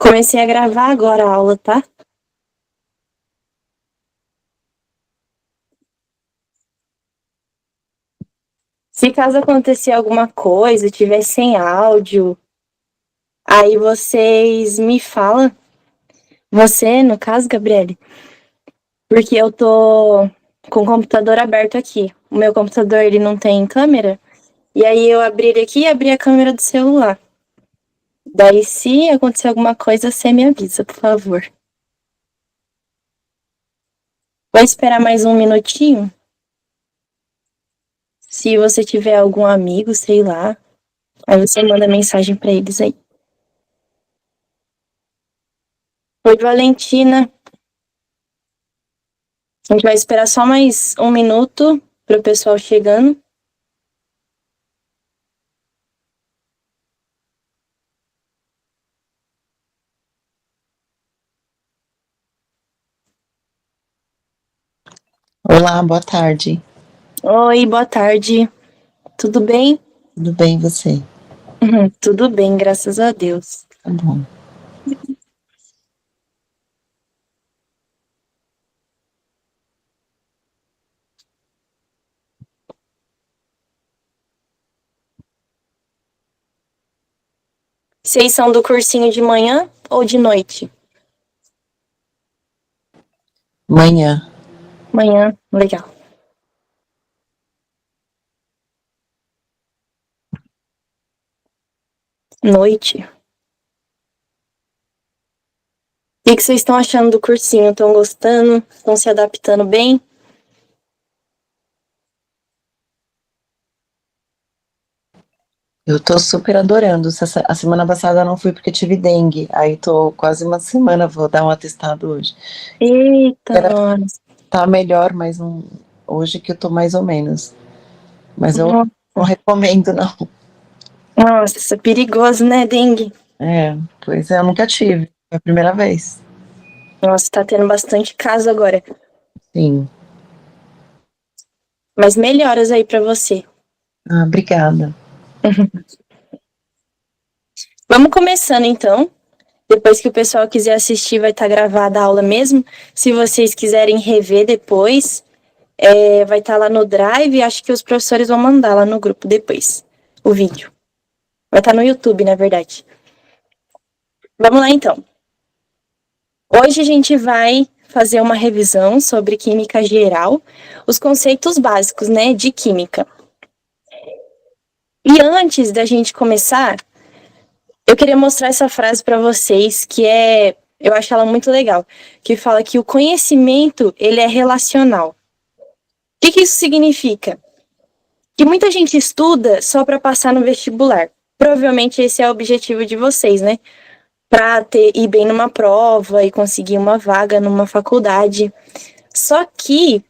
Comecei a gravar agora a aula, tá? Se caso acontecer alguma coisa, tiver sem áudio, aí vocês me falam. Você, no caso, Gabriele, porque eu tô com o computador aberto aqui. O meu computador, ele não tem câmera. E aí eu abri ele aqui e abri a câmera do celular. Daí, se acontecer alguma coisa, você me avisa, por favor. Vou esperar mais um minutinho. Se você tiver algum amigo, sei lá, aí você manda mensagem pra eles aí. Oi, Valentina. A gente vai esperar só mais um minuto para o pessoal chegando. Olá, boa tarde. Oi, boa tarde. Tudo bem? Tudo bem, e você? Tudo bem, graças a Deus. Tá bom. Vocês são do cursinho de manhã ou de noite? Manhã. Manhã, legal. Noite. O que vocês estão achando do cursinho? Estão gostando? Estão se adaptando bem? Eu tô super adorando. A semana passada eu não fui porque tive dengue. Aí tô quase uma semana, vou dar um atestado hoje. Eita, Era, nós. tá melhor, mas não, hoje que eu tô mais ou menos. Mas eu Nossa, não recomendo, não. Nossa, perigoso, né, dengue? É, pois é, eu nunca tive. Foi a primeira vez. Nossa, tá tendo bastante caso agora. Sim. Mas melhoras aí pra você. Ah, obrigada. Vamos começando então. Depois que o pessoal quiser assistir, vai estar gravada a aula mesmo. Se vocês quiserem rever depois, vai estar lá no Drive. Acho que os professores vão mandar lá no grupo depois o vídeo. Vai estar no YouTube, na verdade. Vamos lá então. Hoje a gente vai fazer uma revisão sobre química geral, os conceitos básicos, né, de química. E antes da gente começar, eu queria mostrar essa frase para vocês, eu acho ela muito legal, que fala que o conhecimento, ele é relacional. O que isso significa? Que muita gente estuda só para passar no vestibular. Provavelmente esse é o objetivo de vocês, né? Para ir bem numa prova e conseguir uma vaga numa faculdade. Só que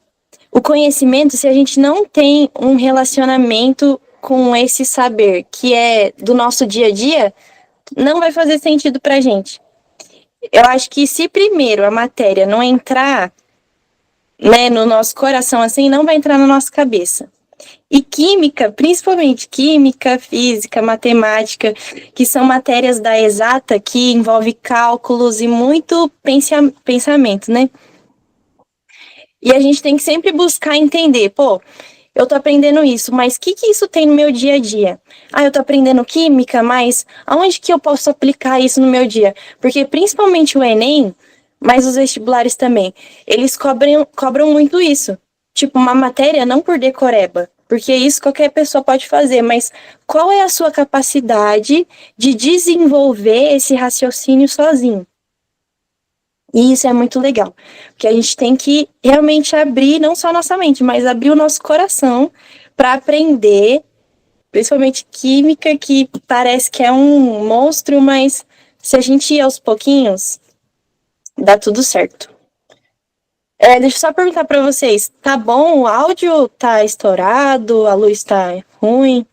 o conhecimento, se a gente não tem um relacionamento com esse saber que é do nosso dia a dia, não vai fazer sentido pra gente. Eu acho que se primeiro a matéria não entrar, né, no nosso coração assim, não vai entrar na nossa cabeça. E química, principalmente química, física, matemática, que são matérias da exata que envolve cálculos e muito pensamento, né? E a gente tem que sempre buscar entender, pô, eu tô aprendendo isso, mas o que isso tem no meu dia a dia? Ah, eu tô aprendendo química, mas aonde que eu posso aplicar isso no meu dia? Porque principalmente o Enem, mas os vestibulares também, eles cobram muito isso. Tipo, uma matéria não por decoreba, porque isso qualquer pessoa pode fazer, mas qual é a sua capacidade de desenvolver esse raciocínio sozinho? E isso é muito legal, porque a gente tem que realmente abrir não só a nossa mente, mas abrir o nosso coração para aprender, principalmente química, que parece que é um monstro, mas se a gente ir aos pouquinhos, dá tudo certo. Deixa eu só perguntar para vocês, tá bom o áudio? Tá estourado? A luz tá ruim?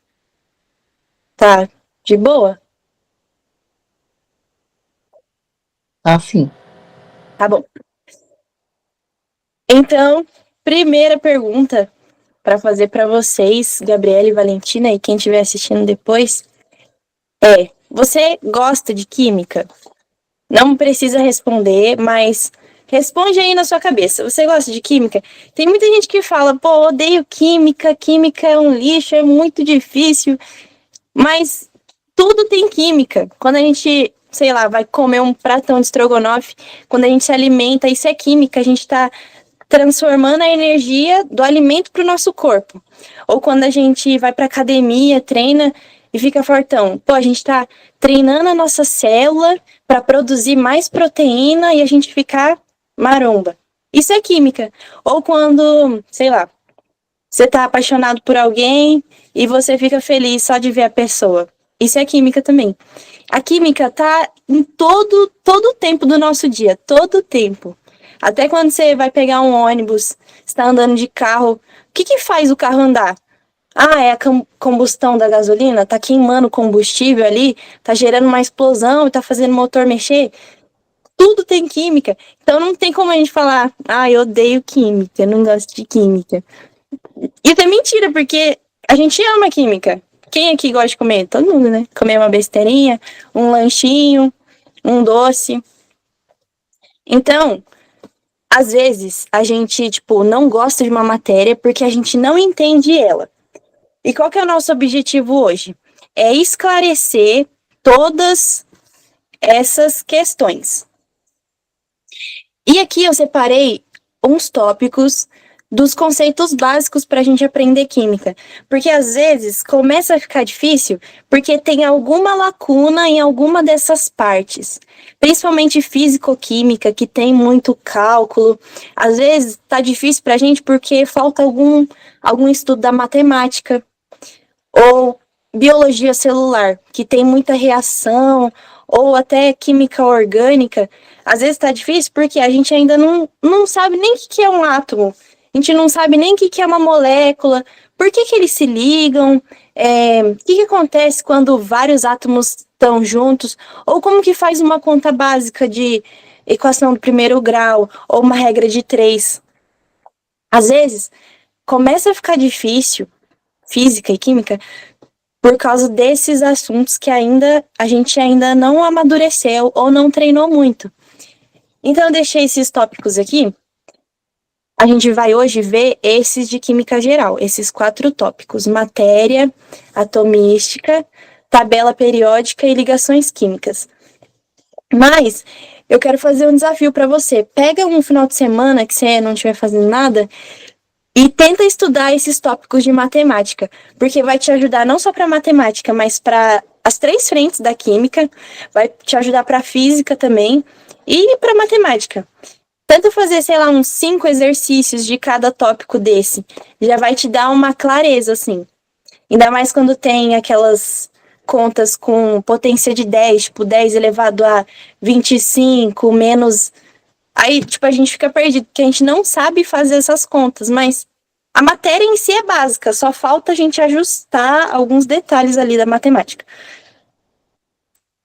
Tá de boa? Ah, sim. Tá bom. Então, primeira pergunta para fazer para vocês, Gabriela e Valentina, e quem estiver assistindo depois, você gosta de química? Não precisa responder, mas responde aí na sua cabeça. Você gosta de química? Tem muita gente que fala, pô, odeio química, química é um lixo, é muito difícil. Mas tudo tem química. Quando a gente, sei lá, vai comer um pratão de estrogonofe, quando a gente se alimenta, isso é química, a gente está transformando a energia do alimento para o nosso corpo. Ou quando a gente vai para academia, treina e fica fortão. Pô, a gente está treinando a nossa célula para produzir mais proteína e a gente ficar maromba. Isso é química. Ou quando, sei lá, você tá apaixonado por alguém e você fica feliz só de ver a pessoa. Isso é química também. A química tá em todo o tempo do nosso dia, todo o tempo. Até quando você vai pegar um ônibus, está andando de carro, o que faz o carro andar? Ah, é a combustão da gasolina, tá queimando combustível ali, tá gerando uma explosão e tá fazendo o motor mexer. Tudo tem química. Então não tem como a gente falar, ah, eu odeio química, eu não gosto de química. Isso é mentira, porque a gente ama química. Quem aqui gosta de comer? Todo mundo, né? Comer uma besteirinha, um lanchinho, um doce. Então, às vezes, a gente, tipo, não gosta de uma matéria porque a gente não entende ela. E qual que é o nosso objetivo hoje? É esclarecer todas essas questões. E aqui eu separei uns tópicos dos conceitos básicos para a gente aprender química. Porque às vezes começa a ficar difícil porque tem alguma lacuna em alguma dessas partes. Principalmente físico-química, que tem muito cálculo. Às vezes está difícil para a gente porque falta algum estudo da matemática. Ou biologia celular, que tem muita reação, ou até química orgânica. Às vezes está difícil porque a gente ainda não sabe nem o que é um átomo. A gente não sabe nem o que é uma molécula, por que eles se ligam, o que acontece quando vários átomos estão juntos, ou como que faz uma conta básica de equação do primeiro grau, ou uma regra de 3. Às vezes, começa a ficar difícil, física e química, por causa desses assuntos que a gente ainda não amadureceu ou não treinou muito. Então, eu deixei esses tópicos aqui. A gente vai hoje ver esses de química geral, esses 4 tópicos: matéria, atomística, tabela periódica e ligações químicas. Mas eu quero fazer um desafio para você. Pega um final de semana que você não estiver fazendo nada e tenta estudar esses tópicos de matemática, porque vai te ajudar não só para matemática, mas para as 3 frentes da química, vai te ajudar para física também e para matemática. Tenta fazer, sei lá, uns 5 exercícios de cada tópico desse. Já vai te dar uma clareza, assim. Ainda mais quando tem aquelas contas com potência de 10, tipo 10 elevado a 25, menos. Aí, tipo, a gente fica perdido, porque a gente não sabe fazer essas contas, mas a matéria em si é básica, só falta a gente ajustar alguns detalhes ali da matemática.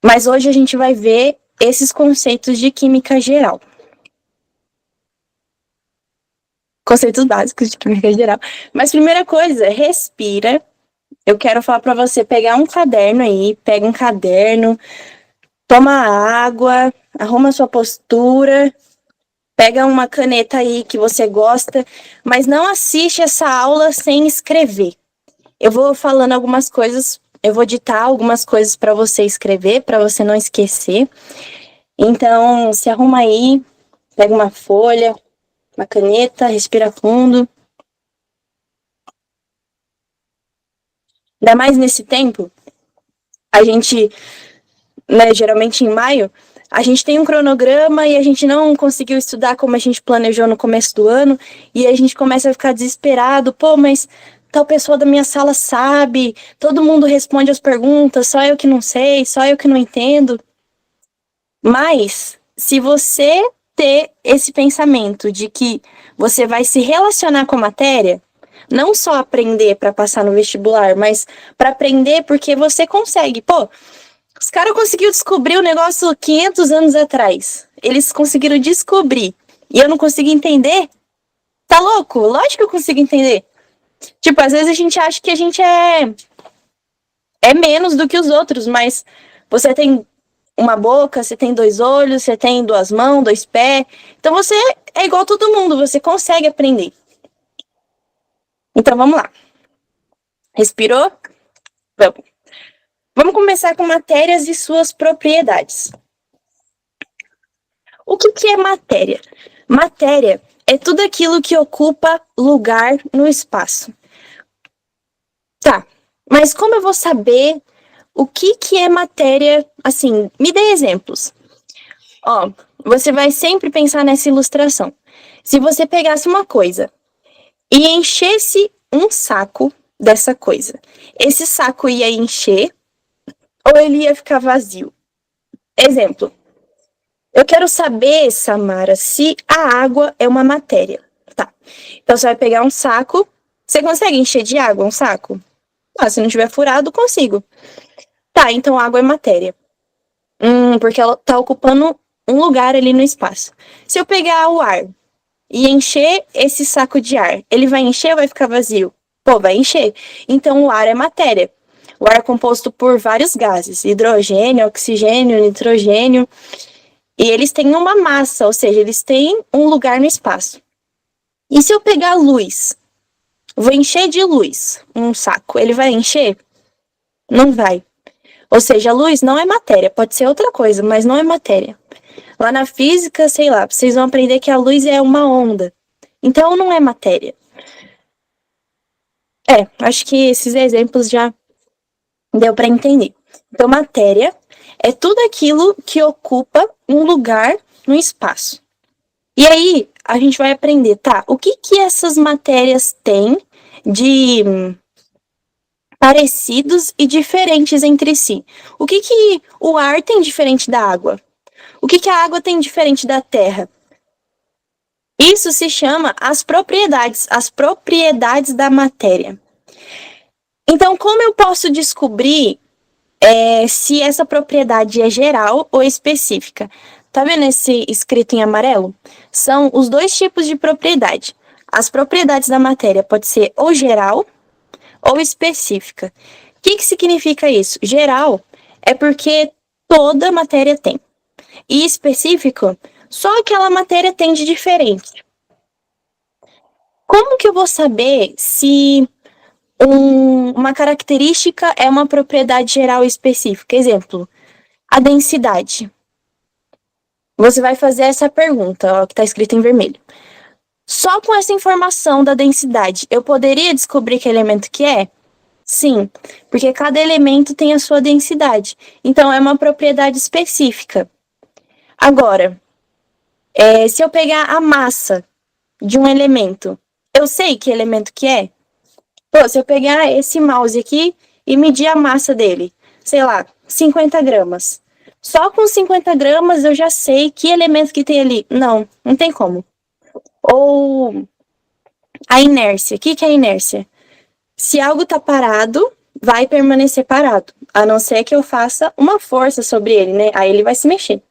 Mas hoje a gente vai ver esses conceitos de química geral. Conceitos básicos de química geral. Mas primeira coisa, respira. Eu quero falar para você pegar um caderno aí, pega um caderno, toma água, arruma sua postura, pega uma caneta aí que você gosta, mas não assiste essa aula sem escrever. Eu vou falando algumas coisas, eu vou ditar algumas coisas para você escrever, para você não esquecer. Então, se arruma aí, pega uma folha, uma caneta, respira fundo. Ainda mais nesse tempo, a gente, né, geralmente em maio, a gente tem um cronograma e a gente não conseguiu estudar como a gente planejou no começo do ano, e a gente começa a ficar desesperado, pô, mas tal pessoa da minha sala sabe, todo mundo responde as perguntas, só eu que não sei, só eu que não entendo. Mas, se você ter esse pensamento de que você vai se relacionar com a matéria, não só aprender para passar no vestibular, mas para aprender porque você consegue. Pô, os caras conseguiram descobrir o negócio 500 anos atrás. Eles conseguiram descobrir. E eu não consegui entender? Tá louco? Lógico que eu consigo entender. Tipo, às vezes a gente acha que a gente é menos do que os outros, mas você tem uma boca, você tem 2 olhos, você tem 2 mãos, 2 pés. Então você é igual a todo mundo, você consegue aprender. Então vamos lá. Respirou? Vamos. Vamos começar com matérias e suas propriedades. O que é matéria? Matéria é tudo aquilo que ocupa lugar no espaço. Tá, mas como eu vou saber o que é matéria? Assim, me dê exemplos. Ó, você vai sempre pensar nessa ilustração. Se você pegasse uma coisa e enchesse um saco dessa coisa, esse saco ia encher ou ele ia ficar vazio? Exemplo. Eu quero saber, Samara, se a água é uma matéria. Tá. Então você vai pegar um saco. Você consegue encher de água um saco? Ah, se não tiver furado, consigo. Tá, então a água é matéria. Porque ela tá ocupando um lugar ali no espaço. Se eu pegar o ar e encher esse saco de ar, ele vai encher ou vai ficar vazio? Pô, vai encher. Então o ar é matéria. O ar é composto por vários gases: hidrogênio, oxigênio, nitrogênio. E eles têm uma massa, ou seja, eles têm um lugar no espaço. E se eu pegar luz, vou encher de luz um saco, ele vai encher? Não vai. Ou seja, a luz não é matéria, pode ser outra coisa, mas não é matéria. Lá na física, sei lá, vocês vão aprender que a luz é uma onda. Então não é matéria. Acho que esses exemplos já deu para entender. Então, matéria é tudo aquilo que ocupa um lugar no espaço. E aí, a gente vai aprender, tá? O que essas matérias têm de parecidos e diferentes entre si? O que o ar tem diferente da água? O que a água tem diferente da terra? Isso se chama as propriedades da matéria. Então, como eu posso descobrir se essa propriedade é geral ou específica? Tá vendo esse escrito em amarelo? São os 2 tipos de propriedade. As propriedades da matéria pode ser ou geral ou específica. O que significa isso? Geral é porque toda matéria tem. E específico, só aquela matéria tem de diferente. Como que eu vou saber se uma característica é uma propriedade geral específica? Exemplo, a densidade. Você vai fazer essa pergunta, ó, que está escrito em vermelho. Só com essa informação da densidade, eu poderia descobrir que elemento que é? Sim, porque cada elemento tem a sua densidade. Então, é uma propriedade específica. Agora, se eu pegar a massa de um elemento, eu sei que elemento que é? Pô, se eu pegar esse mouse aqui e medir a massa dele, sei lá, 50 gramas. Só com 50 gramas eu já sei que elemento que tem ali. Não tem como. Ou a inércia. O que é a inércia? Se algo tá parado, vai permanecer parado. A não ser que eu faça uma força sobre ele, né? Aí ele vai se mexer.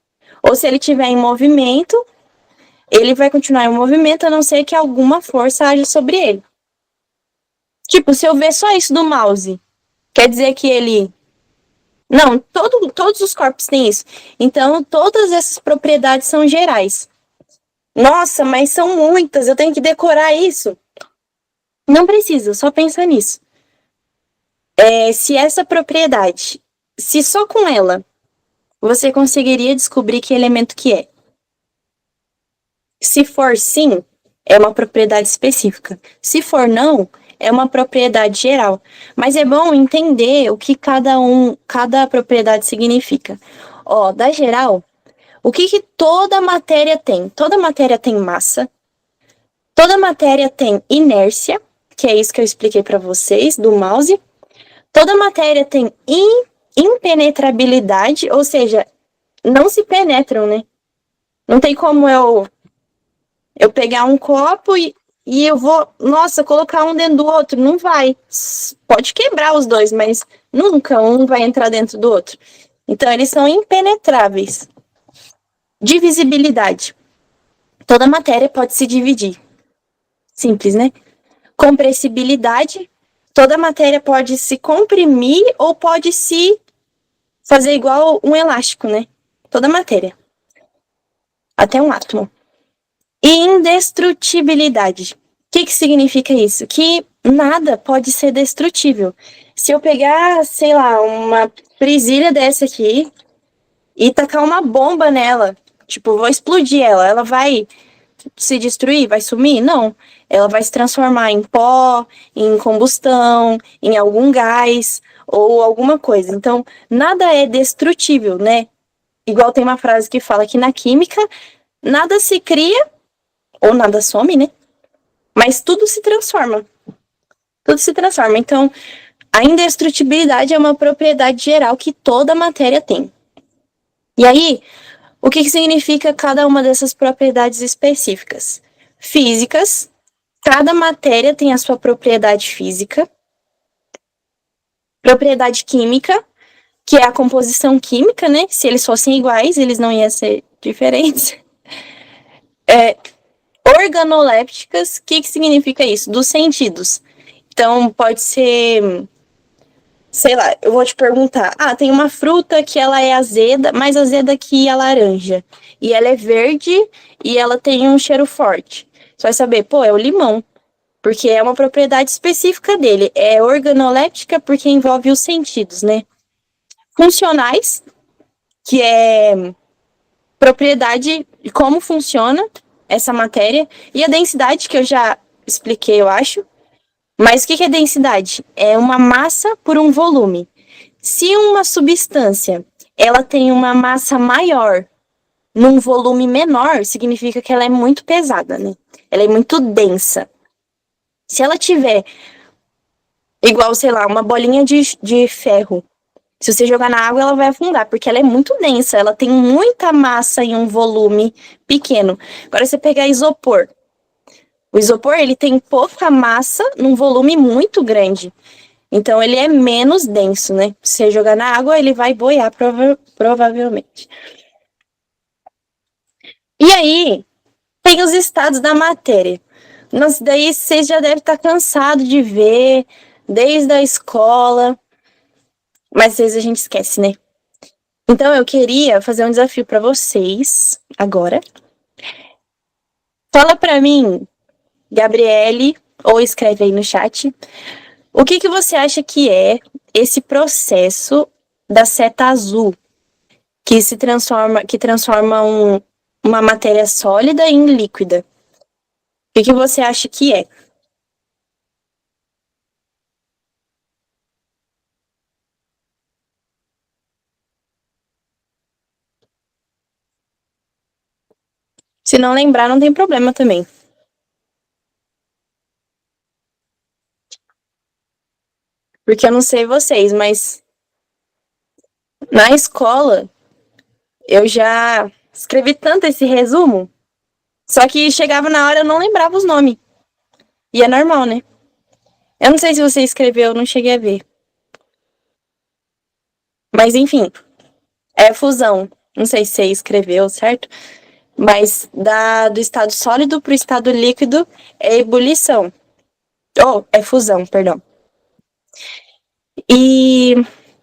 Ou se ele estiver em movimento, ele vai continuar em movimento, a não ser que alguma força haja sobre ele. Tipo, se eu ver só isso do mouse, quer dizer que ele... Não, todos os corpos têm isso. Então, todas essas propriedades são gerais. Nossa, mas são muitas, eu tenho que decorar isso. Não precisa, só pensa nisso. Se essa propriedade, se só com ela, você conseguiria descobrir que elemento que é. Se for sim, é uma propriedade específica. Se for não, é uma propriedade geral. Mas é bom entender o que cada propriedade significa. Ó, da geral, o que toda matéria tem? Toda matéria tem massa. Toda matéria tem inércia, que é isso que eu expliquei para vocês, do mouse. Toda matéria tem impenetrabilidade, ou seja, não se penetram, né? Não tem como eu pegar um copo e eu vou, nossa, colocar um dentro do outro. Não vai. Pode quebrar os dois, mas nunca um vai entrar dentro do outro. Então, eles são impenetráveis. Divisibilidade. Toda matéria pode se dividir. Simples, né? Compressibilidade. Toda matéria pode se comprimir ou pode se fazer igual um elástico, né? Toda matéria. Até um átomo. E indestrutibilidade. O que significa isso? Que nada pode ser destrutível. Se eu pegar, sei lá, uma presilha dessa aqui e tacar uma bomba nela, tipo, vou explodir ela, ela vai se destruir? Vai sumir? Não. Ela vai se transformar em pó, em combustão, em algum gás ou alguma coisa. Então, nada é destrutível, né? Igual tem uma frase que fala que na química, nada se cria ou nada some, né? Mas tudo se transforma. Tudo se transforma. Então, a indestrutibilidade é uma propriedade geral que toda matéria tem. E aí, o que significa cada uma dessas propriedades específicas? Físicas. Cada matéria tem a sua propriedade física. Propriedade química, que é a composição química, né? Se eles fossem iguais, eles não iam ser diferentes. Organolépticas, o que significa isso? Dos sentidos. Então, pode ser, sei lá, eu vou te perguntar. Ah, tem uma fruta que ela é azeda, mais azeda que a laranja. E ela é verde e ela tem um cheiro forte. Você vai saber, pô, é o limão. Porque é uma propriedade específica dele. É organoléptica porque envolve os sentidos, né? Funcionais, que é propriedade de como funciona essa matéria. E a densidade, que eu já expliquei, eu acho. Mas o que é densidade? É uma massa por um volume. Se uma substância ela tem uma massa maior num volume menor, significa que ela é muito pesada, né? Ela é muito densa. Se ela tiver igual, sei lá, uma bolinha de ferro, se você jogar na água, ela vai afundar, porque ela é muito densa, ela tem muita massa em um volume pequeno. Agora, você pegar isopor. O isopor, ele tem pouca massa num volume muito grande. Então, ele é menos denso, né? Se você jogar na água, ele vai boiar, provavelmente. E aí, tem os estados da matéria. Nossa, daí vocês já devem estar cansados de ver, desde a escola. Mas às vezes a gente esquece, né? Então, eu queria fazer um desafio para vocês, agora. Fala para mim, Gabriele, ou escreve aí no chat, o que você acha que é esse processo da seta azul que transforma uma matéria sólida em líquida? O que você acha que é? Se não lembrar, não tem problema também. Porque eu não sei vocês, mas na escola eu já escrevi tanto esse resumo, só que chegava na hora eu não lembrava os nomes. E é normal, né? Eu não sei se você escreveu, eu não cheguei a ver. Mas enfim, é fusão. Não sei se você escreveu, certo? Mas do estado sólido para o estado líquido é ebulição. Ou é fusão, perdão. E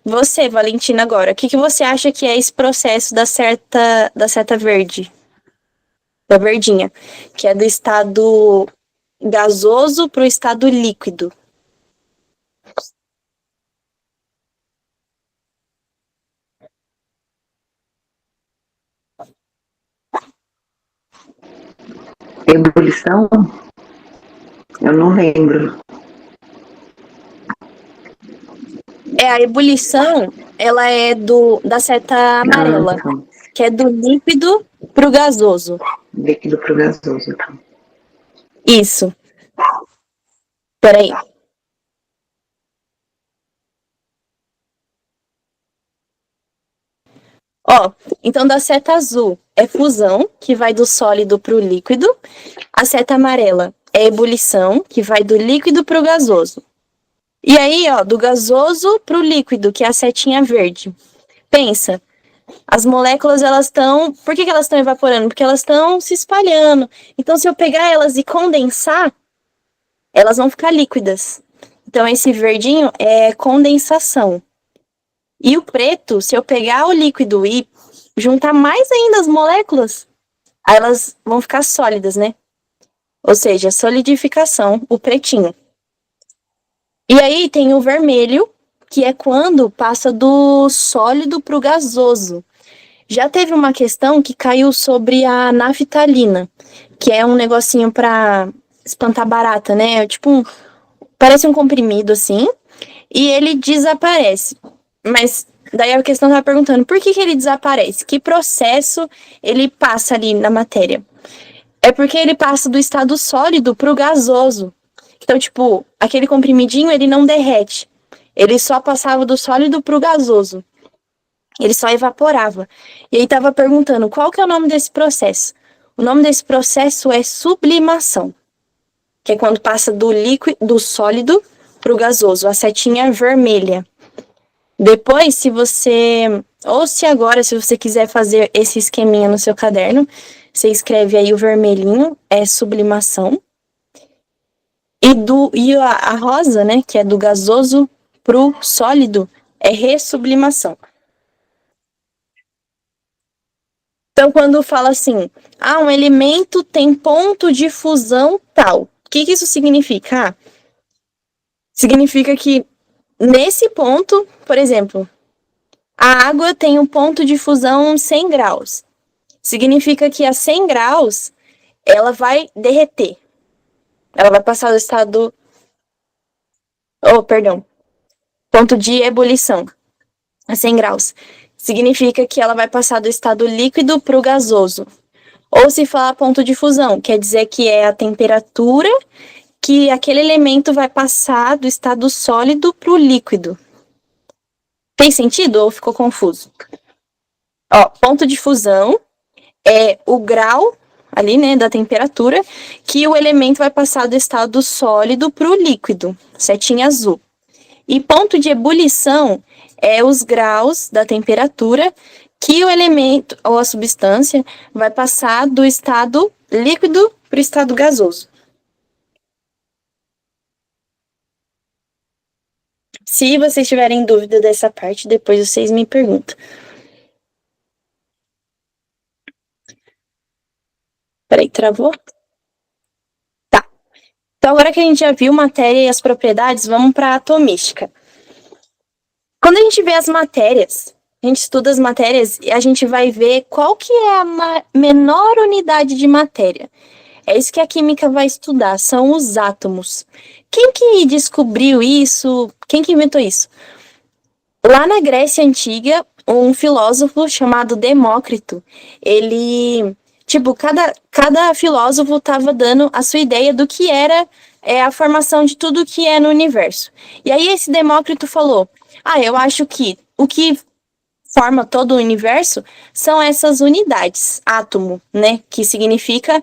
você, Valentina, agora, o que você acha que é esse processo da seta verde? Da verdinha, que é do estado gasoso para o estado líquido. Ebulição? Eu não lembro. A ebulição, ela é da seta amarela, que é do líquido pro gasoso. Líquido pro gasoso, tá? Isso. Peraí. Ó, então da seta azul é fusão, que vai do sólido pro líquido. A seta amarela é ebulição, que vai do líquido pro gasoso. E aí, ó, do gasoso pro líquido, que é a setinha verde. Pensa, as moléculas, elas estão... Por que elas estão evaporando? Porque elas estão se espalhando. Então, se eu pegar elas e condensar, elas vão ficar líquidas. Então, esse verdinho é condensação. E o preto, se eu pegar o líquido e juntar mais ainda as moléculas, aí elas vão ficar sólidas, né? Ou seja, solidificação, o pretinho. E aí tem o vermelho, que é quando passa do sólido para o gasoso. Já teve uma questão que caiu sobre a naftalina, que é um negocinho para espantar barata, né? Parece um comprimido assim, e ele desaparece. Mas daí a questão estava perguntando, por que ele desaparece? Que processo ele passa ali na matéria? É porque ele passa do estado sólido para o gasoso. Então, aquele comprimidinho, ele não derrete. Ele só passava do sólido para o gasoso. Ele só evaporava. E aí estava perguntando, qual que é o nome desse processo? O nome desse processo é sublimação, que é quando passa do líquido, do sólido para o gasoso, a setinha vermelha. Depois, se você quiser fazer esse esqueminha no seu caderno, você escreve aí o vermelhinho, é sublimação. E a rosa, né, que é do gasoso pro sólido, é ressublimação. Então, quando fala assim, um elemento tem ponto de fusão tal, o que isso significa? Significa que nesse ponto, por exemplo, a água tem um ponto de fusão 100 graus. Significa que a 100 graus, ela vai derreter. Ela vai passar do estado... Ponto de ebulição, a 100 graus. Significa que ela vai passar do estado líquido para o gasoso. Ou se falar ponto de fusão, quer dizer que é a temperatura que aquele elemento vai passar do estado sólido para o líquido. Tem sentido ou ficou confuso? Ponto de fusão é o grau ali, né, da temperatura que o elemento vai passar do estado sólido para o líquido, setinha azul. E ponto de ebulição é os graus da temperatura que o elemento ou a substância vai passar do estado líquido para o estado gasoso. Se vocês tiverem dúvida dessa parte, depois vocês me perguntam. Peraí, travou? Tá. Então, agora que a gente já viu matéria e as propriedades, vamos para a atomística. Quando a gente vê as matérias, a gente estuda as matérias e a gente vai ver qual que é a menor unidade de matéria. É isso que a química vai estudar, são os átomos. Quem que descobriu isso? Quem que inventou isso? Lá na Grécia Antiga, um filósofo chamado Demócrito, ele... cada filósofo estava dando a sua ideia do que era a formação de tudo que é no universo. E aí esse Demócrito falou, eu acho que o que forma todo o universo são essas unidades, átomo, né? Que significa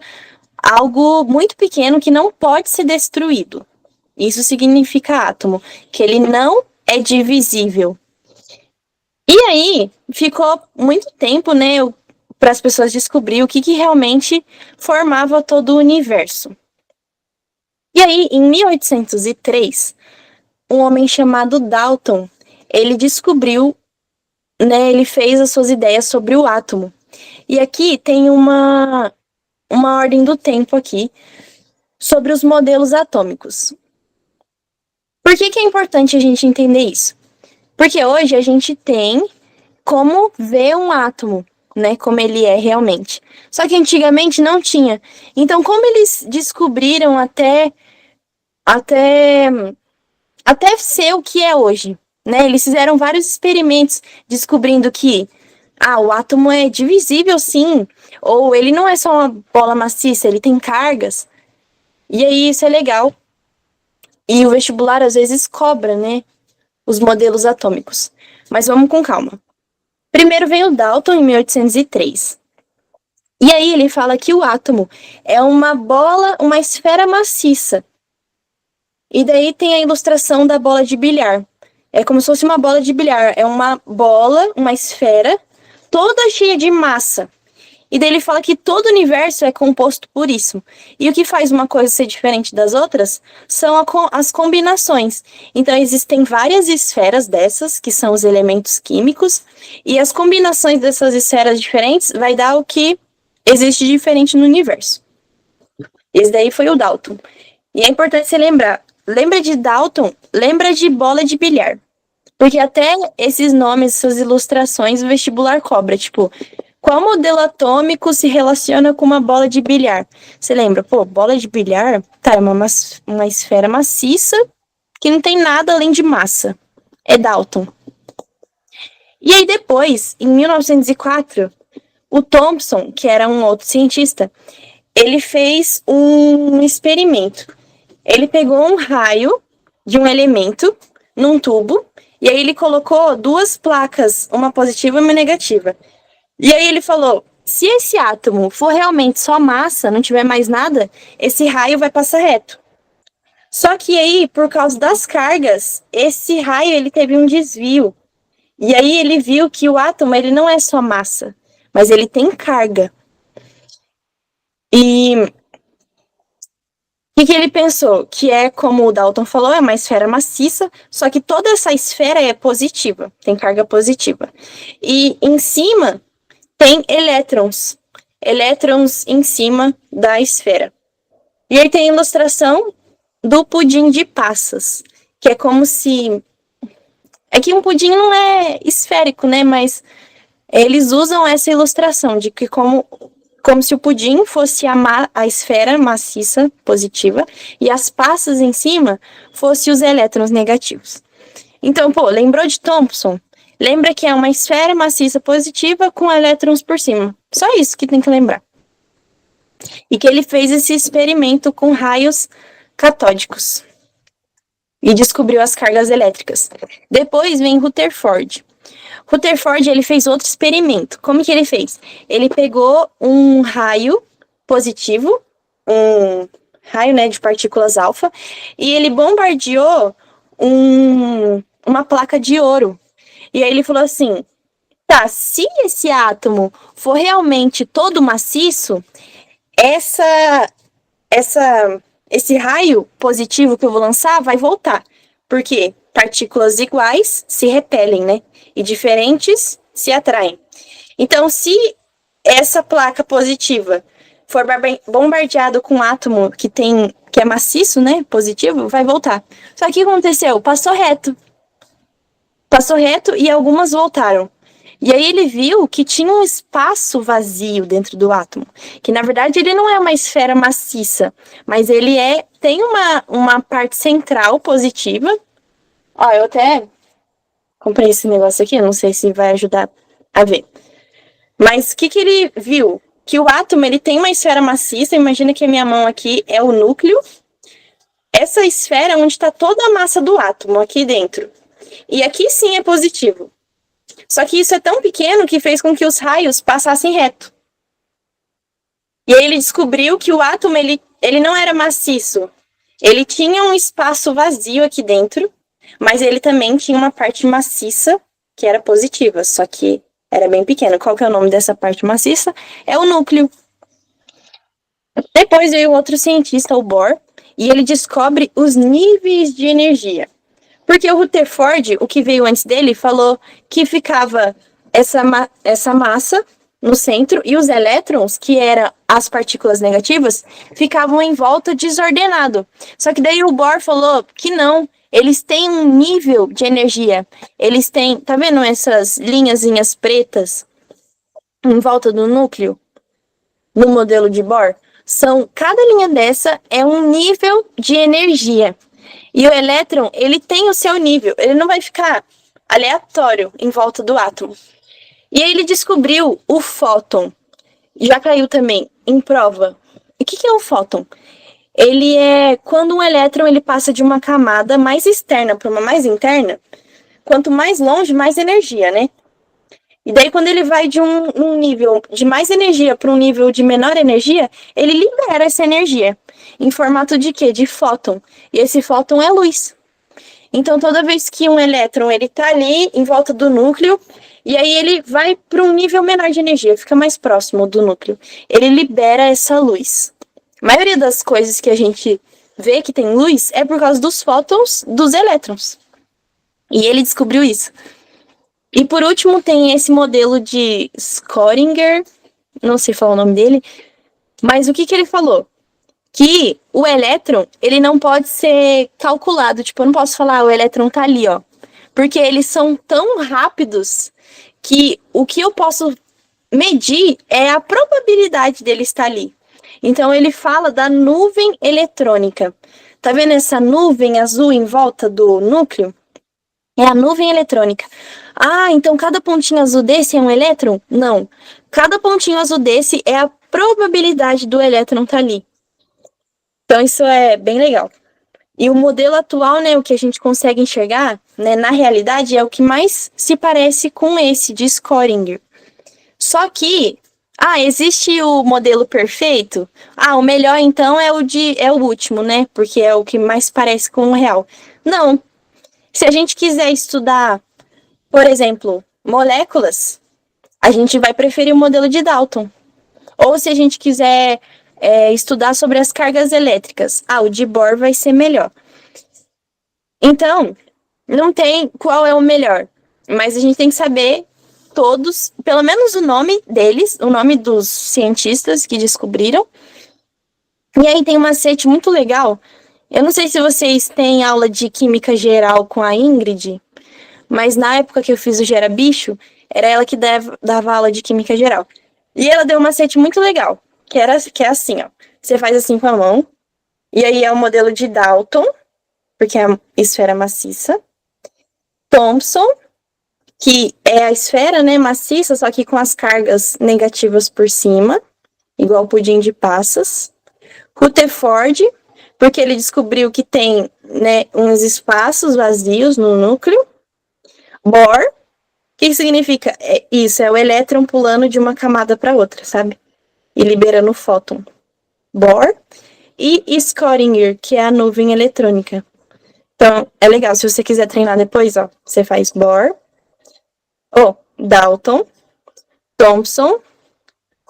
algo muito pequeno que não pode ser destruído. Isso significa átomo, que ele não é divisível. E aí, ficou muito tempo, né, para as pessoas descobrir o que realmente formava todo o universo. E aí, em 1803, um homem chamado Dalton, ele descobriu, né, ele fez as suas ideias sobre o átomo. E aqui tem uma ordem do tempo aqui sobre os modelos atômicos. Por que é importante a gente entender isso? Porque hoje a gente tem como ver um átomo, né, como ele é realmente. Só que antigamente não tinha. Então, como eles descobriram até ser o que é hoje, né? Eles fizeram vários experimentos descobrindo que o átomo é divisível, sim, ou ele não é só uma bola maciça, ele tem cargas. E aí isso é legal. E o vestibular às vezes cobra, né, os modelos atômicos. Mas vamos com calma. Primeiro vem o Dalton, em 1803. E aí ele fala que o átomo é uma bola, uma esfera maciça. E daí tem a ilustração da bola de bilhar. É como se fosse uma bola de bilhar. É uma bola, uma esfera, toda cheia de massa. E daí ele fala que todo o universo é composto por isso. E o que faz uma coisa ser diferente das outras são as combinações. Então existem várias esferas dessas, que são os elementos químicos, e as combinações dessas esferas diferentes vai dar o que existe diferente no universo. Esse daí foi o Dalton. E é importante você lembrar. Lembra de Dalton, lembra de bola de bilhar. Porque até esses nomes, essas ilustrações, o vestibular cobra. Tipo, qual modelo atômico se relaciona com uma bola de bilhar? Você lembra? Pô, bola de bilhar, tá, é uma esfera maciça que não tem nada além de massa. É Dalton. E aí depois, em 1904, o Thomson, que era um outro cientista, ele fez um experimento. Ele pegou um raio de um elemento num tubo, e aí ele colocou duas placas, uma positiva e uma negativa. E aí ele falou, se esse átomo for realmente só massa, não tiver mais nada, esse raio vai passar reto. Só que aí, por causa das cargas, esse raio ele teve um desvio. E aí ele viu que o átomo ele não é só massa, mas ele tem carga. E o que ele pensou? Que é, como o Dalton falou, é uma esfera maciça, só que toda essa esfera é positiva, tem carga positiva. E em cima tem elétrons. Elétrons em cima da esfera. E aí tem a ilustração do pudim de passas, que é como se... É que um pudim não é esférico, né? Mas eles usam essa ilustração de que como se o pudim fosse a esfera maciça positiva e as passas em cima fossem os elétrons negativos. Então, pô, lembrou de Thomson? Lembra que é uma esfera maciça positiva com elétrons por cima. Só isso que tem que lembrar. E que ele fez esse experimento com raios catódicos. E descobriu as cargas elétricas. Depois vem Rutherford. Rutherford, ele fez outro experimento. Como que ele fez? Ele pegou um raio positivo, um raio, né, de partículas alfa, e ele bombardeou uma placa de ouro. E aí ele falou assim, tá, se esse átomo for realmente todo maciço, esse raio positivo que eu vou lançar vai voltar. Porque partículas iguais se repelem, né? E diferentes se atraem. Então, se essa placa positiva for bombardeado com um átomo que é maciço, né? Positivo, vai voltar. Só que o que aconteceu? Passou reto. Passou reto e algumas voltaram. E aí ele viu que tinha um espaço vazio dentro do átomo, que na verdade ele não é uma esfera maciça, mas ele tem uma parte central positiva. Ó, eu até comprei esse negócio aqui, não sei se vai ajudar a ver. Mas o que ele viu? Que o átomo ele tem uma esfera maciça, imagina que a minha mão aqui é o núcleo. Essa esfera é onde está toda a massa do átomo, aqui dentro. E aqui sim é positivo. Só que isso é tão pequeno que fez com que os raios passassem reto. E aí ele descobriu que o átomo ele não era maciço. Ele tinha um espaço vazio aqui dentro, mas ele também tinha uma parte maciça que era positiva, só que era bem pequeno. Qual que é o nome dessa parte maciça? É o núcleo. Depois veio outro cientista, o Bohr, e ele descobre os níveis de energia. Porque o Rutherford, o que veio antes dele, falou que ficava essa massa no centro e os elétrons, que eram as partículas negativas, ficavam em volta desordenado. Só que daí o Bohr falou que não, eles têm um nível de energia. Eles têm, tá vendo essas linhazinhas pretas em volta do núcleo? No modelo de Bohr? Cada linha dessa é um nível de energia. E o elétron, ele tem o seu nível, ele não vai ficar aleatório em volta do átomo. E aí ele descobriu o fóton. Já caiu também em prova. E o que é um fóton? Ele é quando um elétron ele passa de uma camada mais externa para uma mais interna. Quanto mais longe, mais energia, né? E daí quando ele vai de um nível de mais energia para um nível de menor energia, ele libera essa energia. Em formato de quê? De fóton. E esse fóton é luz. Então, toda vez que um elétron ele tá ali em volta do núcleo, E aí ele vai para um nível menor de energia, fica mais próximo do núcleo. Ele libera essa luz. A maioria das coisas que a gente vê que tem luz é por causa dos fótons dos elétrons. E ele descobriu isso. E por último tem esse modelo de Schrödinger, não sei falar o nome dele, mas o que ele falou? Que o elétron, ele não pode ser calculado. Tipo, eu não posso falar, o elétron tá ali, ó. Porque eles são tão rápidos que o que eu posso medir é a probabilidade dele estar ali. Então, ele fala da nuvem eletrônica. Tá vendo essa nuvem azul em volta do núcleo? É a nuvem eletrônica. Ah, então cada pontinho azul desse é um elétron? Não. Cada pontinho azul desse é a probabilidade do elétron estar ali. Então, isso é bem legal. E o modelo atual, né, o que a gente consegue enxergar, né, na realidade, é o que mais se parece com esse de Schrödinger. Só que, existe o modelo perfeito? O melhor então é o último, né? Porque é o que mais parece com o real. Não. Se a gente quiser estudar, por exemplo, moléculas, a gente vai preferir o modelo de Dalton. Ou se a gente quiser estudar sobre as cargas elétricas, o de Bohr vai ser melhor. Então, não tem qual é o melhor, mas a gente tem que saber todos, pelo menos o nome deles, o nome dos cientistas que descobriram. E aí tem um macete muito legal. Eu não sei se vocês têm aula de química geral com a Ingrid, mas na época que eu fiz o Gera Bicho, era ela que dava aula de química geral. E ela deu um macete muito legal, que é assim, ó. Você faz assim com a mão, e aí é o modelo de Dalton, porque é a esfera maciça. Thomson, que é a esfera, né, maciça, só que com as cargas negativas por cima, igual pudim de passas. Rutherford, porque ele descobriu que tem, né, uns espaços vazios no núcleo. Bohr, o que significa? Isso, é o elétron pulando de uma camada para outra, sabe? E liberando o fóton. Bohr. E Schrödinger, que é a nuvem eletrônica. Então, é legal, se você quiser treinar depois, ó, você faz Bohr, Dalton, Thomson,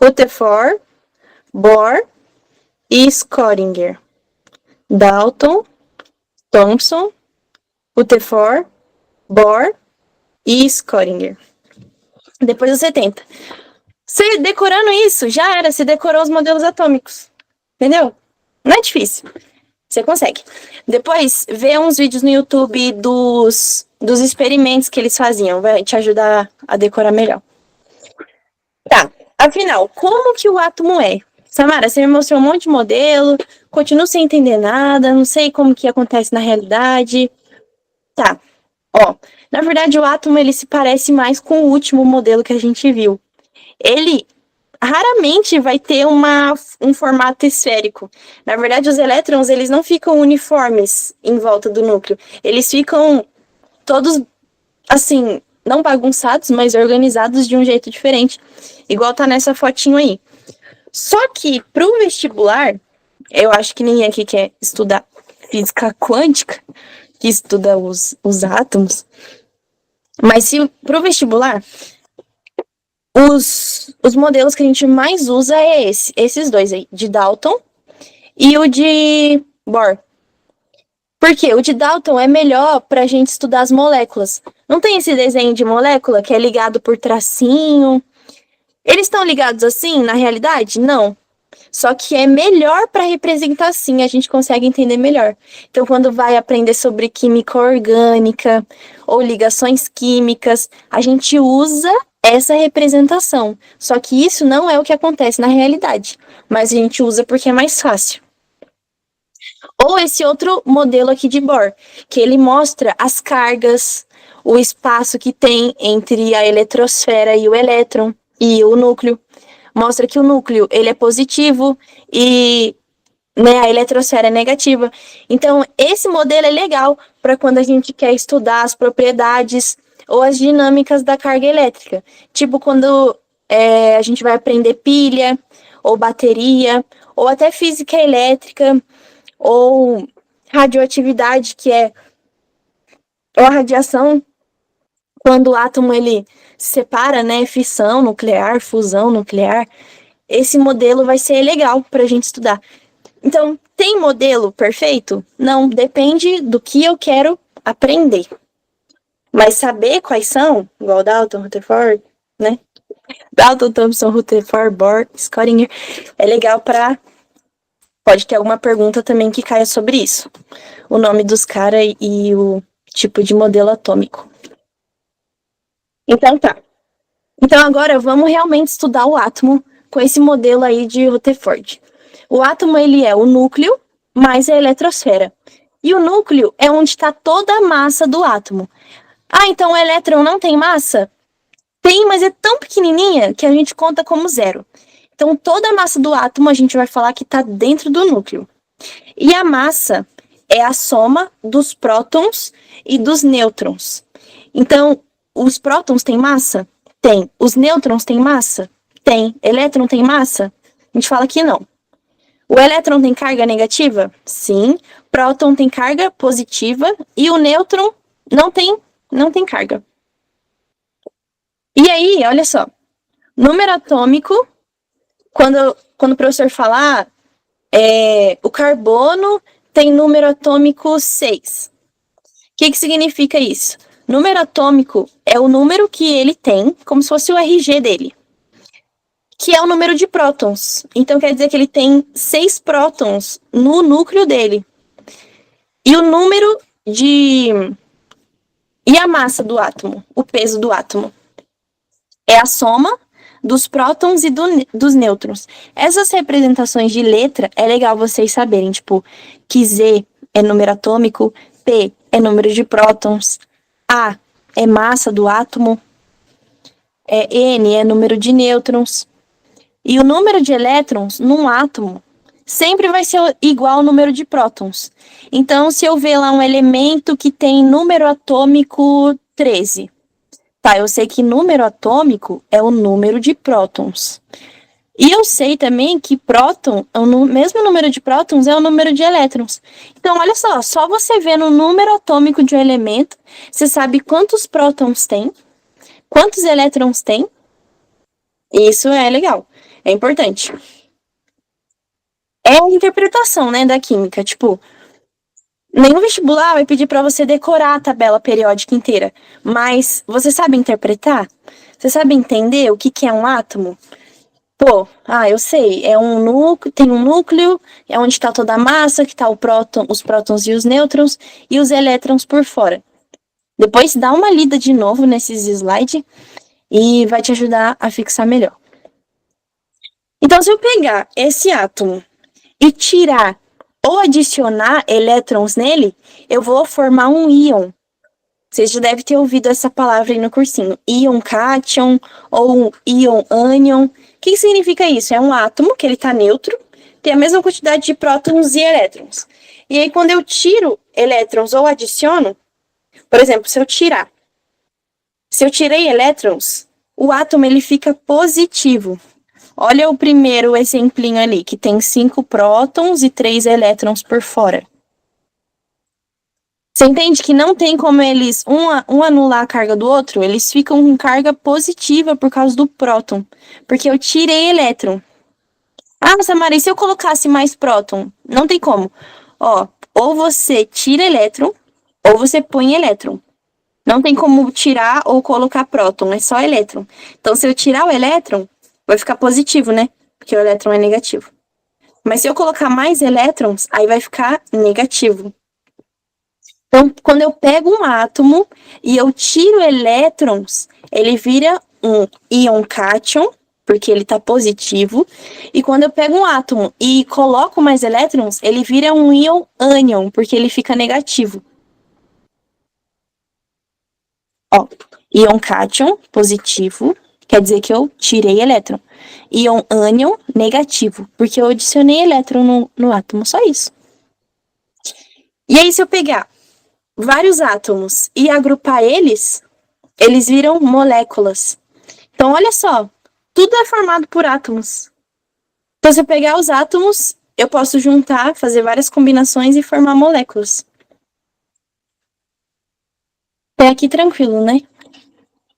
Rutherford, Bohr e Schrödinger. Dalton, Thomson, Rutherford, Bohr e Schrödinger. Depois você tenta. Você decorando isso, já era. Você decorou os modelos atômicos. Entendeu? Não é difícil. Você consegue. Depois, vê uns vídeos no YouTube dos experimentos que eles faziam. Vai te ajudar a decorar melhor. Tá. Afinal, como que o átomo é? Samara, você me mostrou um monte de modelo, continuo sem entender nada, não sei como que acontece na realidade. Tá. Na verdade, o átomo ele se parece mais com o último modelo que a gente viu. Ele raramente vai ter um formato esférico. Na verdade, os elétrons eles não ficam uniformes em volta do núcleo. Eles ficam todos, assim, não bagunçados, mas organizados de um jeito diferente. Igual tá nessa fotinho aí. Só que pro vestibular, eu acho que ninguém aqui quer estudar física quântica, que estuda os átomos. Mas se pro vestibular, os modelos que a gente mais usa é esses dois aí, de Dalton e o de Bohr. Por quê? O de Dalton é melhor pra gente estudar as moléculas. Não tem esse desenho de molécula que é ligado por tracinho? Eles estão ligados assim, na realidade? Não. Só que é melhor para representar assim, a gente consegue entender melhor. Então, quando vai aprender sobre química orgânica ou ligações químicas, a gente usa essa representação. Só que isso não é o que acontece na realidade, mas a gente usa porque é mais fácil. Ou esse outro modelo aqui de Bohr, que ele mostra as cargas, o espaço que tem entre a eletrosfera e o elétron e o núcleo. Mostra que o núcleo ele é positivo e, né, a eletrosfera é negativa. Então, esse modelo é legal para quando a gente quer estudar as propriedades ou as dinâmicas da carga elétrica. Tipo, quando a gente vai aprender pilha, ou bateria, ou até física elétrica, ou radioatividade, que é ou a radiação quando o átomo ele se separa, né, fissão nuclear, fusão nuclear, esse modelo vai ser legal para a gente estudar. Então, tem modelo perfeito? Não, depende do que eu quero aprender. Mas saber quais são, igual Dalton, Rutherford, né? Dalton, Thomson, Rutherford, Bohr, Schrödinger, é legal para... Pode ter alguma pergunta também que caia sobre isso. O nome dos caras e o tipo de modelo atômico. Então tá. Então agora vamos realmente estudar o átomo com esse modelo aí de Rutherford. O átomo ele é o núcleo mais a eletrosfera. E o núcleo é onde está toda a massa do átomo. Ah, então o elétron não tem massa? Tem, mas é tão pequenininha que a gente conta como zero. Então toda a massa do átomo a gente vai falar que está dentro do núcleo. E a massa é a soma dos prótons e dos nêutrons. Então, os prótons têm massa? Tem. Os nêutrons têm massa? Tem. Elétron tem massa? A gente fala que não. O elétron tem carga negativa? Sim. Próton tem carga positiva e o nêutron não tem carga. E aí, olha só. Número atômico, quando o professor falar, o carbono tem número atômico 6. O que significa isso? Número atômico é o número que ele tem, como se fosse o RG dele, que é o número de prótons. Então quer dizer que ele tem 6 prótons no núcleo dele. E o número de... E a massa do átomo, o peso do átomo, é a soma dos prótons e dos nêutrons. Essas representações de letra é legal vocês saberem, tipo, que Z é número atômico, P é número de prótons, A é massa do átomo, N é número de nêutrons. E o número de elétrons num átomo sempre vai ser igual ao número de prótons. Então, se eu ver lá um elemento que tem número atômico 13, tá, eu sei que número atômico é o número de prótons. E eu sei também que próton, o mesmo número de prótons é o número de elétrons. Então, olha só você vendo o número atômico de um elemento, você sabe quantos prótons tem, quantos elétrons tem. Isso é legal, é importante. É a interpretação, né, da química. Tipo, nenhum vestibular vai pedir para você decorar a tabela periódica inteira, mas você sabe interpretar? Você sabe entender o que é um átomo? Pô, eu sei, tem um núcleo, é onde está toda a massa, que está os prótons e os nêutrons, e os elétrons por fora. Depois dá uma lida de novo nesses slides e vai te ajudar a fixar melhor. Então, se eu pegar esse átomo e tirar ou adicionar elétrons nele, eu vou formar um íon. Vocês já devem ter ouvido essa palavra aí no cursinho. Íon cátion ou um íon ânion. O que significa isso? É um átomo que ele está neutro, tem a mesma quantidade de prótons e elétrons. E aí, quando eu tiro elétrons ou adiciono, por exemplo, se eu tirei elétrons, o átomo ele fica positivo. Olha o primeiro exemplinho ali, que tem 5 prótons e 3 elétrons por fora. Você entende que não tem como eles, um anular a carga do outro? Eles ficam com carga positiva por causa do próton, porque eu tirei elétron. Ah, Samara, e se eu colocasse mais próton? Não tem como. Ou você tira elétron, ou você põe elétron. Não tem como tirar ou colocar próton, é só elétron. Então, se eu tirar o elétron, vai ficar positivo, né? Porque o elétron é negativo. Mas se eu colocar mais elétrons, aí vai ficar negativo. Então, quando eu pego um átomo e eu tiro elétrons, ele vira um íon cátion, porque ele está positivo. E quando eu pego um átomo e coloco mais elétrons, ele vira um íon ânion, porque ele fica negativo. Íon cátion, positivo, quer dizer que eu tirei elétron. Íon ânion, negativo, porque eu adicionei elétron no átomo, só isso. E aí, se eu pegar vários átomos e agrupar eles viram moléculas. Então, olha só, tudo é formado por átomos. Então, se eu pegar os átomos, eu posso juntar, fazer várias combinações e formar moléculas. Até aqui tranquilo, né?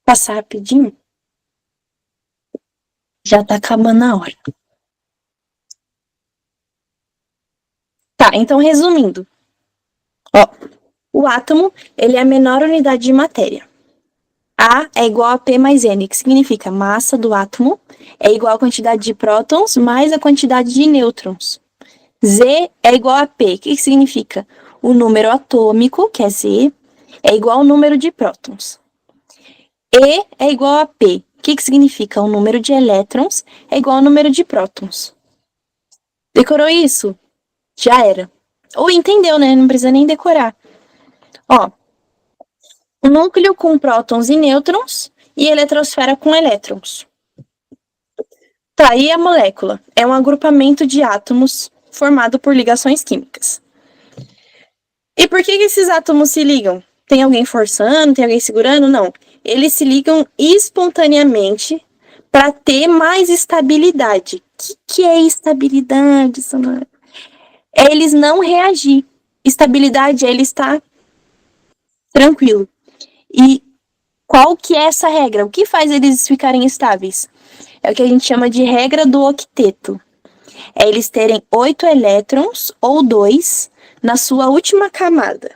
Passar rapidinho. Já tá acabando a hora. Tá, então resumindo. Ó, o átomo, ele é a menor unidade de matéria. A é igual a P mais N, que significa massa do átomo é igual a quantidade de prótons mais a quantidade de nêutrons. Z é igual a P, que significa o número atômico, que é Z, é igual ao número de prótons. E é igual a P, que significa o número de elétrons é igual ao número de prótons. Decorou isso? Já era. Ou entendeu, né? Não precisa nem decorar. Ó, um núcleo com prótons e nêutrons e eletrosfera com elétrons. Tá, e a molécula? É um agrupamento de átomos formado por ligações químicas. E por que esses átomos se ligam? Tem alguém forçando? Tem alguém segurando? Não. Eles se ligam espontaneamente para ter mais estabilidade. O que é estabilidade, Samara? É eles não reagir. Estabilidade é ele estar tranquilo. E qual que é essa regra? O que faz eles ficarem estáveis? É o que a gente chama de regra do octeto. É eles terem 8 elétrons ou 2 na sua última camada.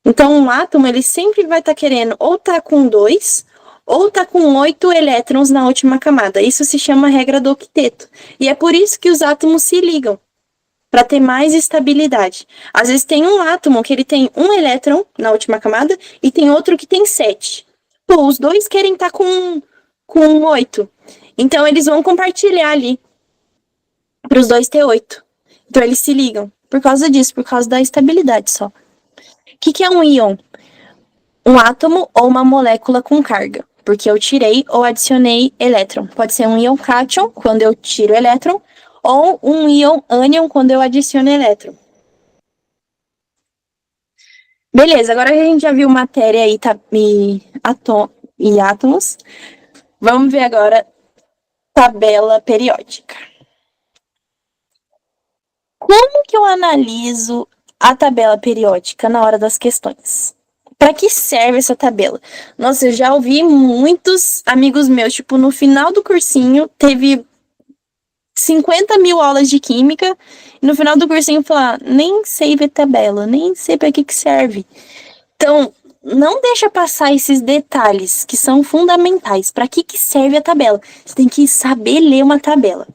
Então, um átomo, ele sempre vai estar querendo ou estar com 2 ou estar com 8 elétrons na última camada. Isso se chama regra do octeto. E é por isso que os átomos se ligam, para ter mais estabilidade. Às vezes tem um átomo que ele tem 1 elétron na última camada e tem outro que tem 7. Pô, os dois querem estar com 8. Então, eles vão compartilhar ali para os dois ter 8. Então, eles se ligam por causa disso, por causa da estabilidade só. O que é um íon? Um átomo ou uma molécula com carga, porque eu tirei ou adicionei elétron. Pode ser um íon cátion, quando eu tiro elétron, ou um íon ânion, quando eu adiciono elétron. Beleza, agora que a gente já viu matéria e átomos, vamos ver agora tabela periódica. Como que eu analiso a tabela periódica na hora das questões? Para que serve essa tabela? Nossa, eu já ouvi muitos amigos meus, tipo, no final do cursinho, teve 50 mil aulas de química, e no final do cursinho falar, nem sei ver tabela, nem sei para que serve. Então, não deixa passar esses detalhes que são fundamentais. Para que serve a tabela? Você tem que saber ler uma tabela.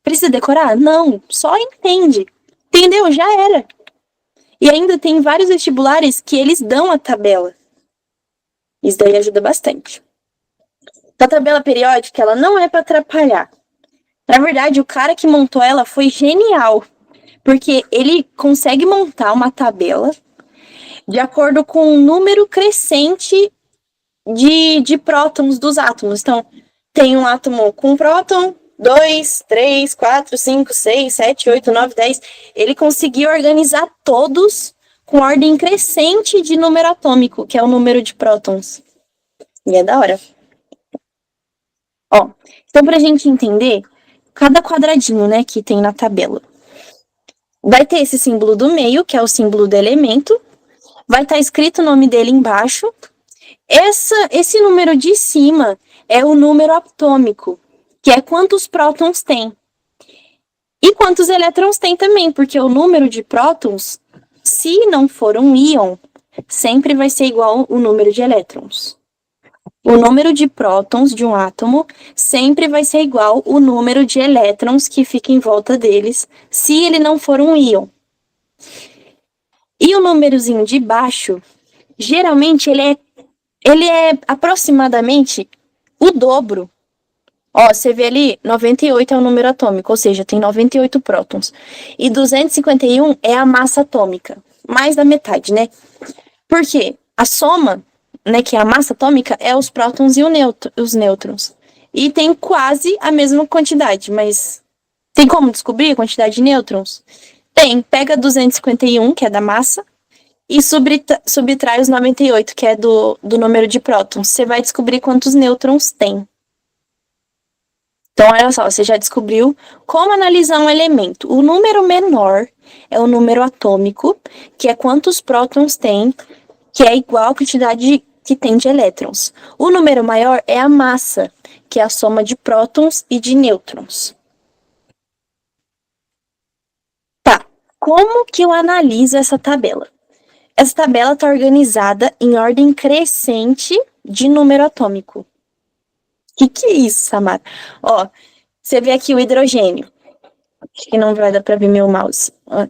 Precisa decorar? Não, só entende. Entendeu? Já era. E ainda tem vários vestibulares que eles dão a tabela. Isso daí ajuda bastante. A tabela periódica, ela não é para atrapalhar. Na verdade, o cara que montou ela foi genial, porque ele consegue montar uma tabela de acordo com um número crescente de prótons dos átomos. Então, tem um átomo com próton, 2, 3, 4, 5, 6, 7, 8, 9, 10. Ele conseguiu organizar todos com ordem crescente de número atômico, que é o número de prótons. E é da hora. Ó, então, pra gente entender, cada quadradinho, né, que tem na tabela, vai ter esse símbolo do meio, que é o símbolo do elemento, vai estar escrito o nome dele embaixo. Esse número de cima é o número atômico, que é quantos prótons tem. E quantos elétrons tem também, porque o número de prótons, se não for um íon, sempre vai ser igual ao número de elétrons. O número de prótons de um átomo sempre vai ser igual ao número de elétrons que fica em volta deles, se ele não for um íon. E o númerozinho de baixo, geralmente ele é aproximadamente o dobro. Ó, você vê ali, 98 é o número atômico, ou seja, tem 98 prótons. E 251 é a massa atômica, mais da metade, né? Por quê? A soma, né, que é a massa atômica, é os prótons e os nêutrons. E tem quase a mesma quantidade, mas tem como descobrir a quantidade de nêutrons? Tem, pega 251, que é da massa, e subtrai os 98, que é do número de prótons. Você vai descobrir quantos nêutrons tem. Então, olha só, você já descobriu como analisar um elemento. O número menor é o número atômico, que é quantos prótons tem, que é igual à quantidade que tem de elétrons. O número maior é a massa, que é a soma de prótons e de nêutrons. Tá, como que eu analiso essa tabela? Essa tabela está organizada em ordem crescente de número atômico. O que é isso, Samara? Ó, você vê aqui o hidrogênio. Acho que não vai dar para ver meu mouse. Ó.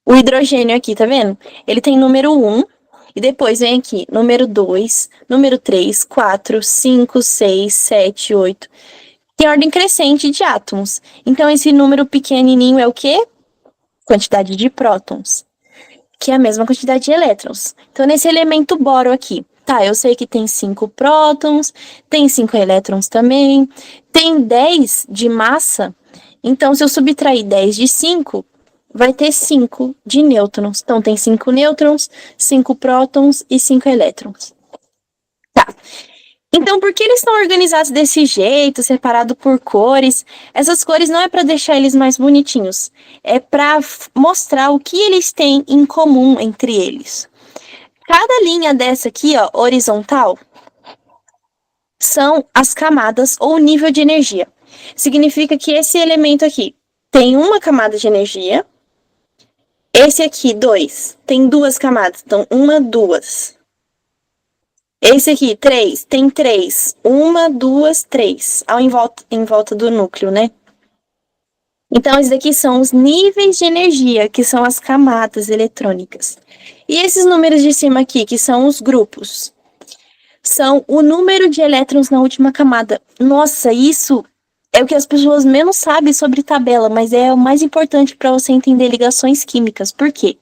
O hidrogênio aqui, tá vendo? Ele tem número 1, e depois vem aqui número 2, número 3, 4, 5, 6, 7, 8. Tem ordem crescente de átomos. Então, esse número pequenininho é o quê? Quantidade de prótons, que é a mesma quantidade de elétrons. Então, nesse elemento boro aqui, tá, eu sei que tem 5 prótons, tem 5 elétrons também, tem 10 de massa. Então, se eu subtrair 10 de 5, vai ter 5 de nêutrons. Então, tem 5 nêutrons, 5 prótons e 5 elétrons. Tá. Então, por que eles estão organizados desse jeito, separado por cores? Essas cores não é para deixar eles mais bonitinhos, é para mostrar o que eles têm em comum entre eles. Cada linha dessa aqui, ó, horizontal, são as camadas ou nível de energia. Significa que esse elemento aqui tem uma camada de energia. Esse aqui, 2, tem 2 camadas. Então, 1, 2. Esse aqui, 3, tem 3. 1, 2, 3. Em volta do núcleo, né? Então, esses daqui são os níveis de energia, que são as camadas eletrônicas. E esses números de cima aqui, que são os grupos, são o número de elétrons na última camada. Nossa, isso é o que as pessoas menos sabem sobre tabela, mas é o mais importante para você entender ligações químicas. Por quê?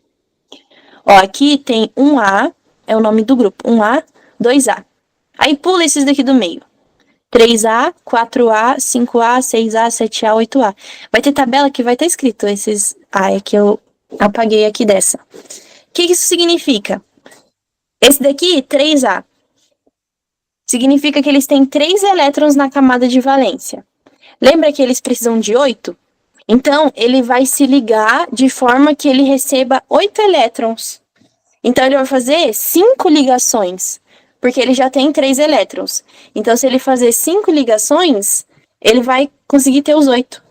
Ó, aqui tem 1A, é o nome do grupo. 1A, 2A. Aí pula esses daqui do meio. 3A, 4A, 5A, 6A, 7A, 8A. Vai ter tabela que vai estar escrito esses A, é que eu apaguei aqui dessa. O que isso significa? Esse daqui, 3A, significa que eles têm 3 elétrons na camada de valência. Lembra que eles precisam de 8? Então, ele vai se ligar de forma que ele receba 8 elétrons. Então, ele vai fazer 5 ligações, porque ele já tem 3 elétrons. Então, se ele fazer 5 ligações, ele vai conseguir ter os 8.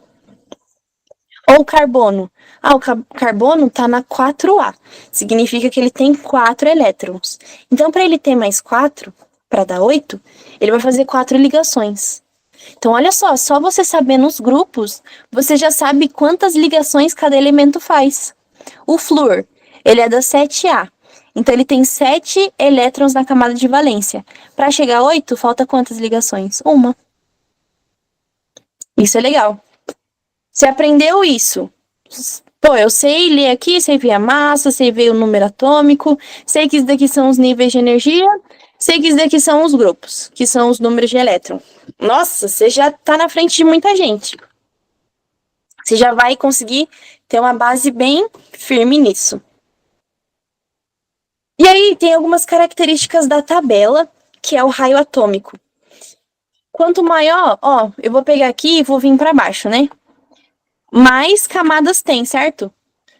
Ou o carbono. Ah, o carbono está na 4A. Significa que ele tem 4 elétrons. Então, para ele ter mais 4, para dar 8, ele vai fazer 4 ligações. Então, olha só você sabendo os grupos, você já sabe quantas ligações cada elemento faz. O flúor, ele é da 7A. Então, ele tem 7 elétrons na camada de valência. Para chegar a 8, falta quantas ligações? Uma. Isso é legal. Você aprendeu isso? Pô, eu sei ler aqui, sei ver a massa, sei ver o número atômico, sei que isso daqui são os níveis de energia, sei que isso daqui são os grupos, que são os números de elétron. Nossa, você já tá na frente de muita gente. Você já vai conseguir ter uma base bem firme nisso. E aí, tem algumas características da tabela, que é o raio atômico. Quanto maior, ó, eu vou pegar aqui e vou vir para baixo, né? Mais camadas tem, certo?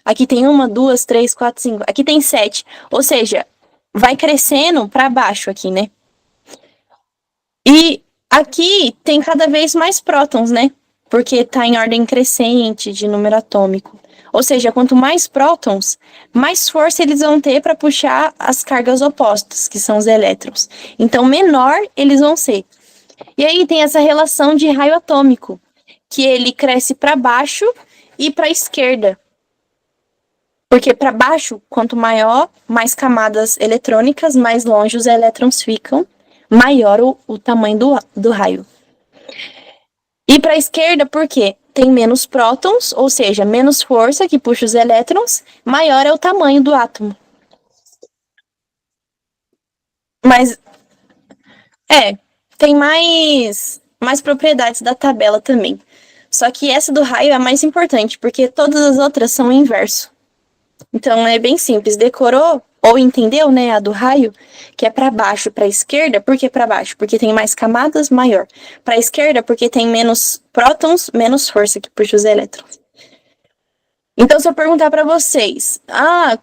Aqui tem 1, 2, 3, 4, 5. Aqui tem 7. Ou seja, vai crescendo para baixo aqui, né? E aqui tem cada vez mais prótons, né? Porque tá em ordem crescente de número atômico. Ou seja, quanto mais prótons, mais força eles vão ter para puxar as cargas opostas, que são os elétrons. Então, menor eles vão ser. E aí tem essa relação de raio atômico, que ele cresce para baixo e para a esquerda. Porque para baixo, quanto maior, mais camadas eletrônicas, mais longe os elétrons ficam, maior o tamanho do raio. E para a esquerda, por quê? Tem menos prótons, ou seja, menos força que puxa os elétrons, maior é o tamanho do átomo. Mas, tem mais propriedades da tabela também. Só que essa do raio é a mais importante, porque todas as outras são o inverso. Então, é bem simples. Decorou ou entendeu, né, a do raio, que é para baixo, para a esquerda. Por que para baixo? Porque tem mais camadas, maior. Para a esquerda, porque tem menos prótons, menos força que puxa os elétrons. Então, se eu perguntar para vocês,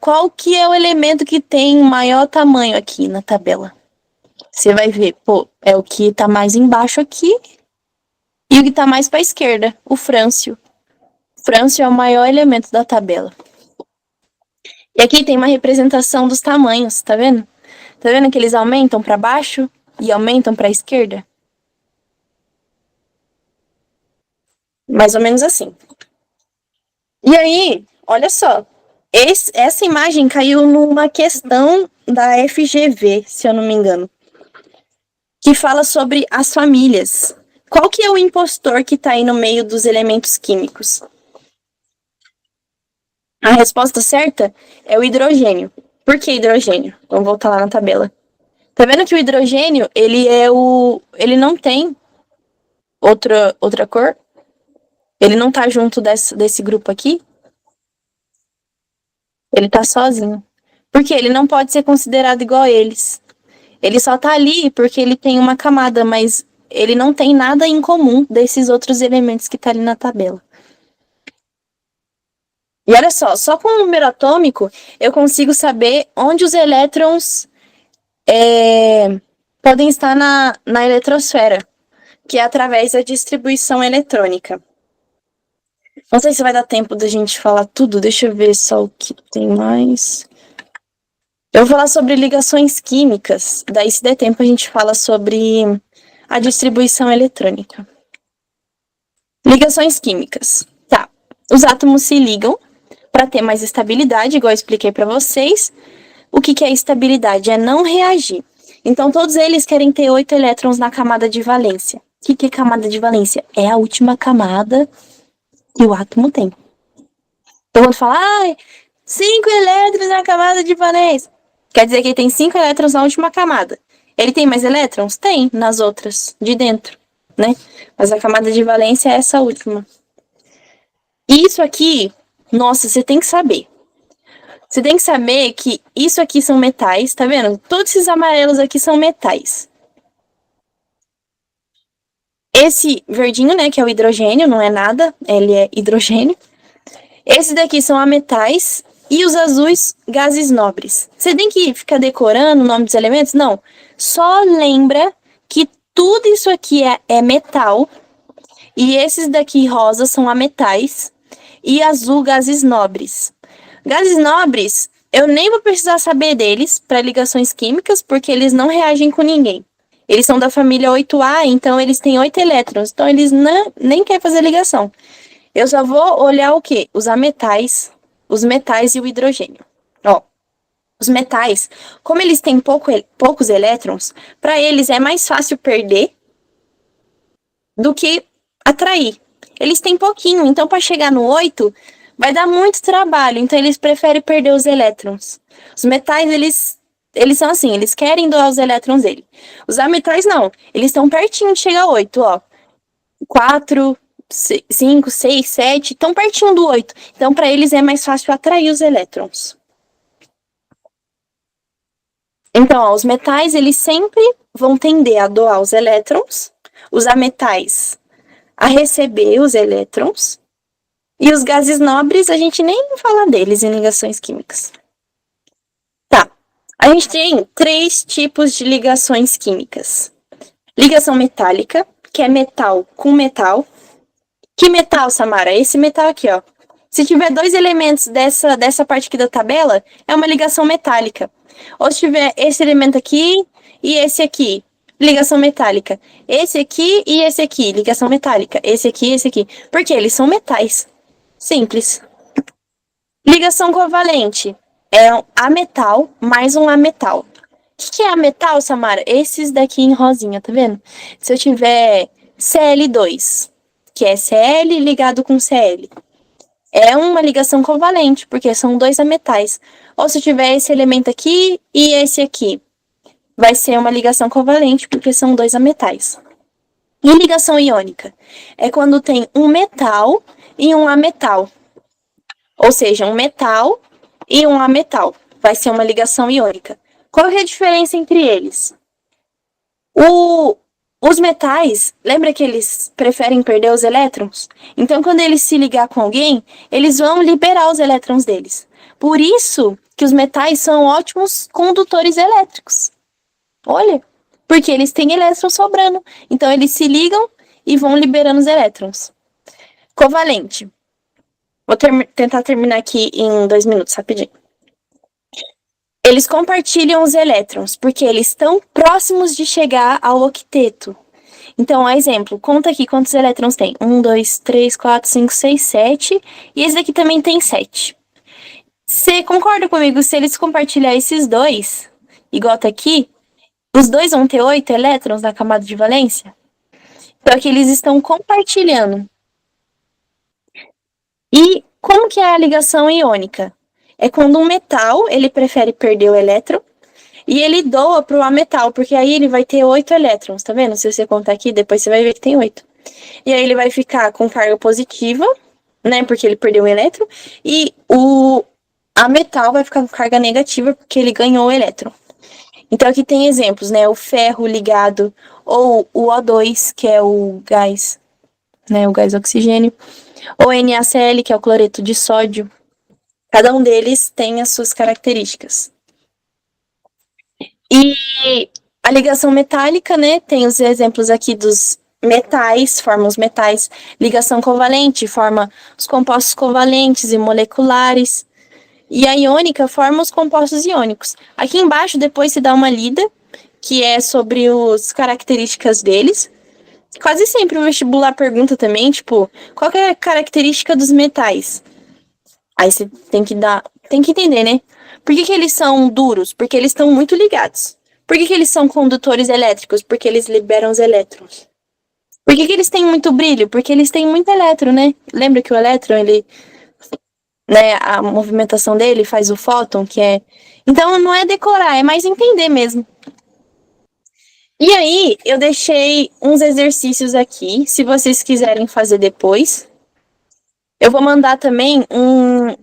qual que é o elemento que tem maior tamanho aqui na tabela? Você vai ver, é o que tá mais embaixo aqui e o que tá mais para a esquerda, o frâncio. O frâncio é o maior elemento da tabela. E aqui tem uma representação dos tamanhos, tá vendo? Tá vendo que eles aumentam para baixo e aumentam para a esquerda? Mais ou menos assim. E aí, olha só. Essa imagem caiu numa questão da FGV, se eu não me engano, que fala sobre as famílias. Qual que é o impostor que está aí no meio dos elementos químicos? A resposta certa é o hidrogênio. Por que hidrogênio? Vamos voltar lá na tabela. Tá vendo que o hidrogênio, ele não tem outra cor? Ele não tá junto desse grupo aqui? Ele tá sozinho. Porque ele não pode ser considerado igual a eles. Ele só tá ali porque ele tem uma camada, mas ele não tem nada em comum desses outros elementos que tá ali na tabela. E olha só com o número atômico eu consigo saber onde os elétrons podem estar na eletrosfera, que é através da distribuição eletrônica. Não sei se vai dar tempo da gente falar tudo, deixa eu ver só o que tem mais. Eu vou falar sobre ligações químicas, daí se der tempo a gente fala sobre a distribuição eletrônica. Ligações químicas. Tá, os átomos se ligam para ter mais estabilidade, igual eu expliquei para vocês. O que é estabilidade? É não reagir. Então, todos eles querem ter 8 elétrons na camada de valência. O que é camada de valência? É a última camada que o átomo tem. Então, quando fala, 5 elétrons na camada de valência, quer dizer que ele tem 5 elétrons na última camada. Ele tem mais elétrons? Tem, nas outras, de dentro, né? Mas a camada de valência é essa última. Isso aqui, nossa, você tem que saber. Você tem que saber que isso aqui são metais, tá vendo? Todos esses amarelos aqui são metais. Esse verdinho, né, que é o hidrogênio, não é nada, ele é hidrogênio. Esses daqui são ametais e os azuis, gases nobres. Você tem que ficar decorando o nome dos elementos? Não. Só lembra que tudo isso aqui é metal e esses daqui rosa são ametais e azul, gases nobres. Gases nobres, eu nem vou precisar saber deles para ligações químicas, porque eles não reagem com ninguém. Eles são da família 8A, então eles têm 8 elétrons, então eles nem querem fazer ligação. Eu só vou olhar o quê? Os ametais, os metais e o hidrogênio. Ó, os metais, como eles têm poucos elétrons, para eles é mais fácil perder do que atrair. Eles têm pouquinho, então para chegar no 8 vai dar muito trabalho, então eles preferem perder os elétrons. Os metais, eles são assim, eles querem doar os elétrons dele. Os ametais não, eles estão pertinho de chegar a 8, ó. 4, 5, 6, 7, estão pertinho do 8. Então para eles é mais fácil atrair os elétrons. Então, ó, os metais, eles sempre vão tender a doar os elétrons, os ametais a receber os elétrons, e os gases nobres, a gente nem fala deles em ligações químicas. Tá, a gente tem 3 tipos de ligações químicas. Ligação metálica, que é metal com metal. Que metal, Samara? Esse metal aqui, ó. Se tiver 2 elementos dessa parte aqui da tabela, é uma ligação metálica. Ou se tiver esse elemento aqui e esse aqui, ligação metálica. Esse aqui e esse aqui, ligação metálica. Esse aqui e esse aqui. Porque eles são metais. Simples. Ligação covalente. É um ametal mais um ametal. O que é ametal, Samara? Esses daqui em rosinha, tá vendo? Se eu tiver Cl2, que é Cl ligado com Cl, é uma ligação covalente, porque são 2 ametais. Ou se eu tiver esse elemento aqui e esse aqui, vai ser uma ligação covalente, porque são 2 ametais. E ligação iônica? É quando tem um metal e um ametal. Ou seja, um metal e um ametal. Vai ser uma ligação iônica. Qual é a diferença entre eles? O Os metais, lembra que eles preferem perder os elétrons? Então, quando eles se ligar com alguém, eles vão liberar os elétrons deles. Por isso que os metais são ótimos condutores elétricos. Olha, porque eles têm elétrons sobrando. Então, eles se ligam e vão liberando os elétrons. Covalente. Vou tentar terminar aqui em 2 minutos, rapidinho. Eles compartilham os elétrons, porque eles estão próximos de chegar ao octeto. Então, exemplo, conta aqui quantos elétrons tem. 1, 2, 3, 4, 5, 6, 7. E esse daqui também tem 7. Você concorda comigo? Se eles compartilhar esses dois, igual tá aqui, os dois vão ter 8 elétrons na camada de valência? Só que eles estão compartilhando. E como que é a ligação iônica? É quando um metal, ele prefere perder o elétron e ele doa para o ametal, porque aí ele vai ter 8 elétrons, tá vendo? Se você contar aqui, depois você vai ver que tem 8. E aí ele vai ficar com carga positiva, né? Porque ele perdeu o elétron. E o ametal vai ficar com carga negativa, porque ele ganhou o elétron. Então aqui tem exemplos, né? O ferro ligado, ou o O2, que é o gás, né? O gás oxigênio. Ou NaCl, que é o cloreto de sódio. Cada um deles tem as suas características. E a ligação metálica, né? Tem os exemplos aqui dos metais, forma os metais. Ligação covalente forma os compostos covalentes e moleculares. E a iônica forma os compostos iônicos. Aqui embaixo depois se dá uma lida, que é sobre as características deles. Quase sempre o vestibular pergunta também, tipo, qual que é a característica dos metais? Aí você tem que entender, né? Por que eles são duros? Porque eles estão muito ligados. Por que eles são condutores elétricos? Porque eles liberam os elétrons. Por que eles têm muito brilho? Porque eles têm muito elétron, né? Lembra que o elétron, ele, né, a movimentação dele faz o fóton, que é... Então não é decorar, é mais entender mesmo. E aí, eu deixei uns exercícios aqui, se vocês quiserem fazer depois. Eu vou mandar também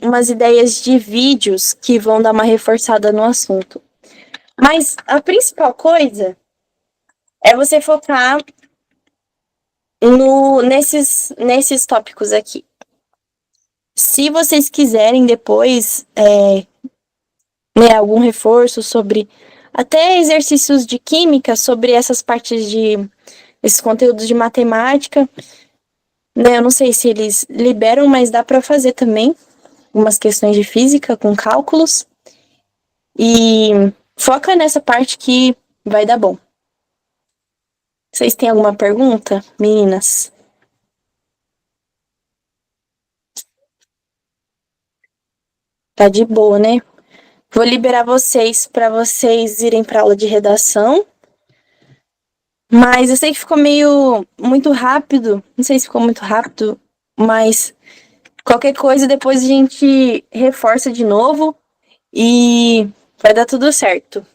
umas ideias de vídeos que vão dar uma reforçada no assunto. Mas a principal coisa é você focar nesses tópicos aqui. Se vocês quiserem depois né, algum reforço sobre até exercícios de química, sobre essas partes de esses conteúdos de matemática, né, eu não sei se eles liberam, mas dá para fazer também umas questões de física com cálculos. E foca nessa parte que vai dar bom. Vocês têm alguma pergunta, meninas? Tá de boa, né? Vou liberar vocês para vocês irem para aula de redação. Mas eu sei que ficou meio muito rápido. Não sei se ficou muito rápido, mas qualquer coisa depois a gente reforça de novo e vai dar tudo certo.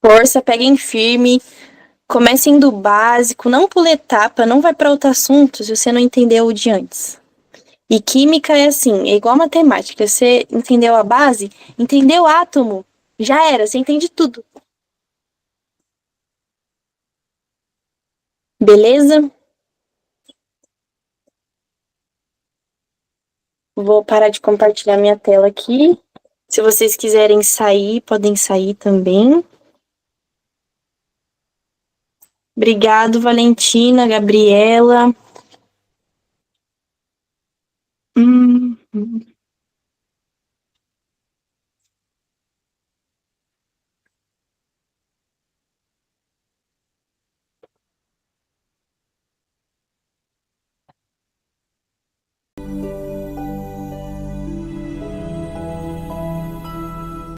Força, peguem firme, comecem do básico, não pule etapa, não vai para outro assunto se você não entendeu o de antes. E química é assim, é igual matemática. Você entendeu a base, entendeu o átomo, já era, você entende tudo. Beleza? Vou parar de compartilhar minha tela aqui. Se vocês quiserem sair, podem sair também. Obrigado, Valentina, Gabriela.